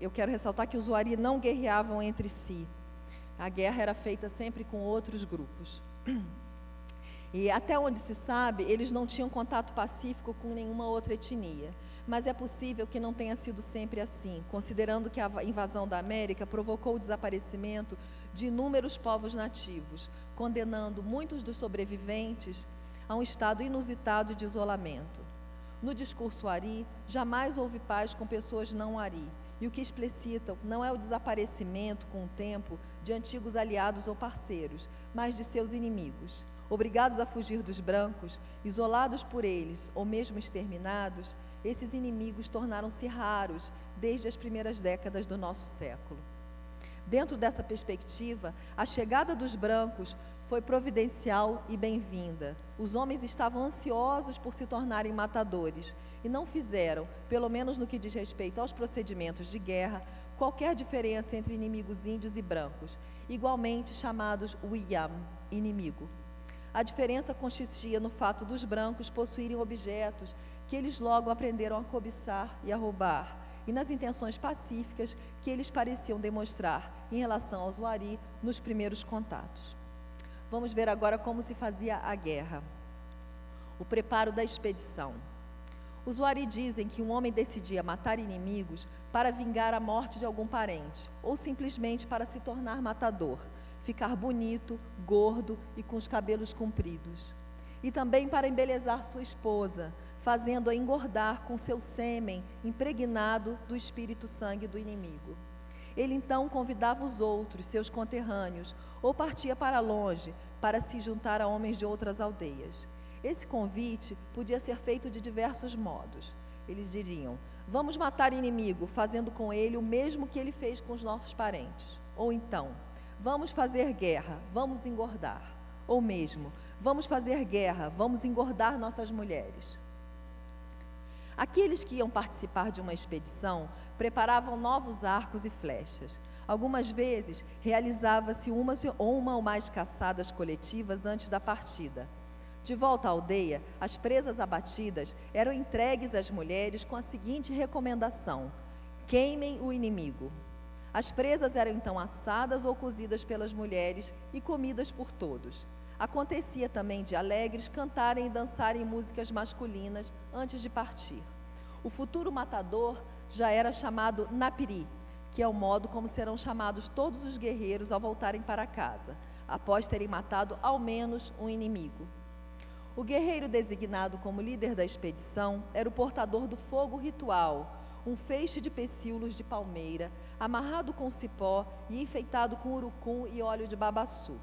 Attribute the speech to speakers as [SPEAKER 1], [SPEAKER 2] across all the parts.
[SPEAKER 1] Eu quero ressaltar que os Wari não guerreavam entre si. A guerra era feita sempre com outros grupos. E até onde se sabe, eles não tinham contato pacífico com nenhuma outra etnia. Mas é possível que não tenha sido sempre assim, considerando que a invasão da América provocou o desaparecimento de inúmeros povos nativos, condenando muitos dos sobreviventes a um estado inusitado de isolamento. No discurso Wari, jamais houve paz com pessoas não Wari, e o que explicitam não é o desaparecimento com o tempo de antigos aliados ou parceiros, mas de seus inimigos. Obrigados a fugir dos brancos, isolados por eles ou mesmo exterminados, esses inimigos tornaram-se raros desde as primeiras décadas do nosso século. Dentro dessa perspectiva, a chegada dos brancos foi providencial e bem-vinda. Os homens estavam ansiosos por se tornarem matadores e não fizeram, pelo menos no que diz respeito aos procedimentos de guerra, qualquer diferença entre inimigos índios e brancos, igualmente chamados Wiyam, inimigo. A diferença consistia no fato dos brancos possuírem objetos que eles logo aprenderam a cobiçar e a roubar, e nas intenções pacíficas que eles pareciam demonstrar em relação aos Wari nos primeiros contatos. Vamos ver agora como se fazia a guerra. O preparo da expedição. Os Wari dizem que um homem decidia matar inimigos para vingar a morte de algum parente, ou simplesmente para se tornar matador, ficar bonito, gordo e com os cabelos compridos. E também para embelezar sua esposa, fazendo-a engordar com seu sêmen impregnado do espírito sangue do inimigo. Ele então convidava os outros, seus conterrâneos, ou partia para longe para se juntar a homens de outras aldeias. Esse convite podia ser feito de diversos modos. Eles diriam: vamos matar o inimigo, fazendo com ele o mesmo que ele fez com os nossos parentes. Ou então, vamos fazer guerra, vamos engordar. Ou mesmo, vamos fazer guerra, vamos engordar nossas mulheres. Aqueles que iam participar de uma expedição preparavam novos arcos e flechas. Algumas vezes realizava-se uma ou mais caçadas coletivas antes da partida. De volta à aldeia, as presas abatidas eram entregues às mulheres com a seguinte recomendação: queimem o inimigo. As presas eram então assadas ou cozidas pelas mulheres e comidas por todos. Acontecia também de alegres cantarem e dançarem músicas masculinas antes de partir. O futuro matador já era chamado Napiri, que é o modo como serão chamados todos os guerreiros ao voltarem para casa, após terem matado ao menos um inimigo. O guerreiro designado como líder da expedição era o portador do fogo ritual, um feixe de pecíolos de palmeira, amarrado com cipó e enfeitado com urucum e óleo de babaçu.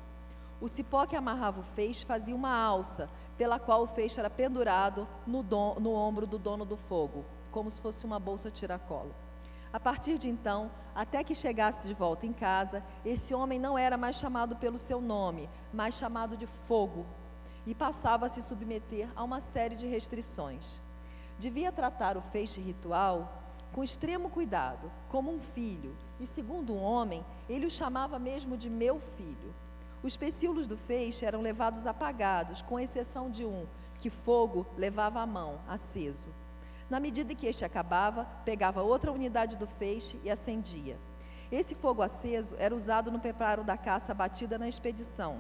[SPEAKER 1] O cipó que amarrava o feixe fazia uma alça, pela qual o feixe era pendurado no ombro do dono do fogo, como se fosse uma bolsa tiracolo. A partir de então, até que chegasse de volta em casa, esse homem não era mais chamado pelo seu nome, mas chamado de fogo, e passava a se submeter a uma série de restrições. Devia tratar o feixe ritual com extremo cuidado, como um filho, e segundo um homem, ele o chamava mesmo de meu filho. Os pecíolos do feixe eram levados apagados, com exceção de um, que fogo levava à mão, aceso. Na medida que este acabava, pegava outra unidade do feixe e acendia. Esse fogo aceso era usado no preparo da caça batida na expedição.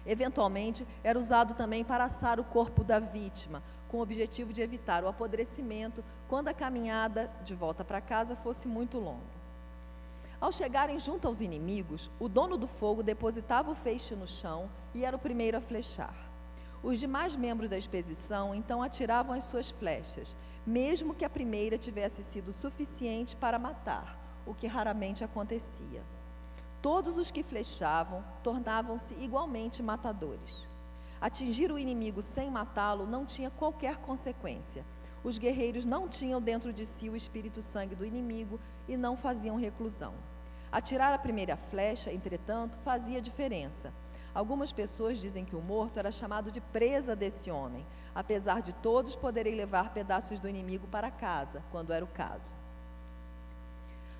[SPEAKER 1] Eventualmente, era usado também para assar o corpo da vítima, com o objetivo de evitar o apodrecimento quando a caminhada de volta para casa fosse muito longa. Ao chegarem junto aos inimigos, o dono do fogo depositava o feixe no chão e era o primeiro a flechar. Os demais membros da expedição então atiravam as suas flechas, mesmo que a primeira tivesse sido suficiente para matar, o que raramente acontecia. Todos os que flechavam tornavam-se igualmente matadores. Atingir o inimigo sem matá-lo não tinha qualquer consequência. Os guerreiros não tinham dentro de si o espírito sangue do inimigo e não faziam reclusão. Atirar a primeira flecha, entretanto, fazia diferença. Algumas pessoas dizem que o morto era chamado de presa desse homem, apesar de todos poderem levar pedaços do inimigo para casa, quando era o caso.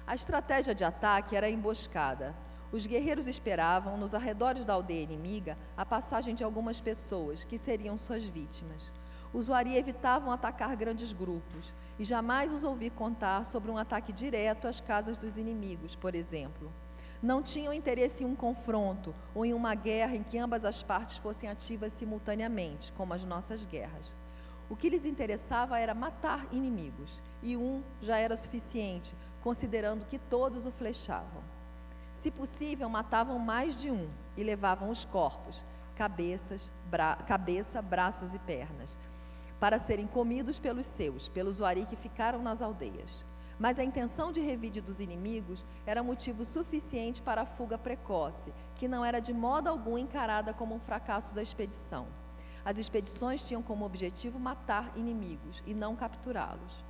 [SPEAKER 1] A estratégia de ataque era a emboscada. Os guerreiros esperavam, nos arredores da aldeia inimiga, a passagem de algumas pessoas, que seriam suas vítimas. Os Wari evitavam atacar grandes grupos e jamais os ouvi contar sobre um ataque direto às casas dos inimigos, por exemplo. Não tinham interesse em um confronto ou em uma guerra em que ambas as partes fossem ativas simultaneamente, como as nossas guerras. O que lhes interessava era matar inimigos, e um já era suficiente, considerando que todos o flechavam. Se possível, matavam mais de um e levavam os corpos, cabeça, braços e pernas, para serem comidos pelos Wari que ficaram nas aldeias. Mas a intenção de revide dos inimigos era motivo suficiente para a fuga precoce, que não era de modo algum encarada como um fracasso da expedição. As expedições tinham como objetivo matar inimigos e não capturá-los.